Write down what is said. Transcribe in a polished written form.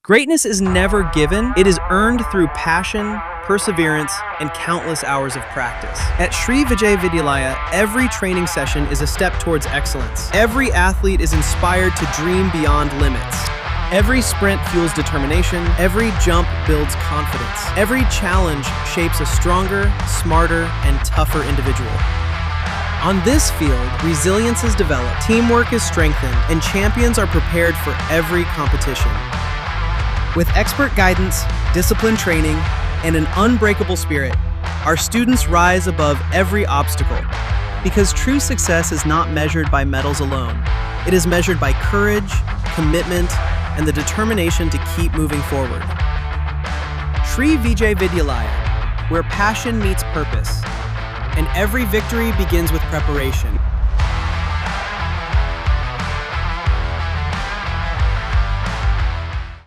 Greatness is never given, it is earned through passion, perseverance, and countless hours of practice. At Sri Vijay Vidyalaya, every training session is a step towards excellence. Every athlete is inspired to dream beyond limits. Every sprint fuels determination, every jump builds confidence. Every challenge shapes a stronger, smarter, and tougher individual. On this field, resilience is developed, teamwork is strengthened, and champions are prepared for every competition. With expert guidance, disciplined training, and an unbreakable spirit, our students rise above every obstacle. Because true success is not measured by medals alone. It is measured by courage, commitment, and the determination to keep moving forward. Sri Vijay Vidyalaya, where passion meets purpose, and every victory begins with preparation.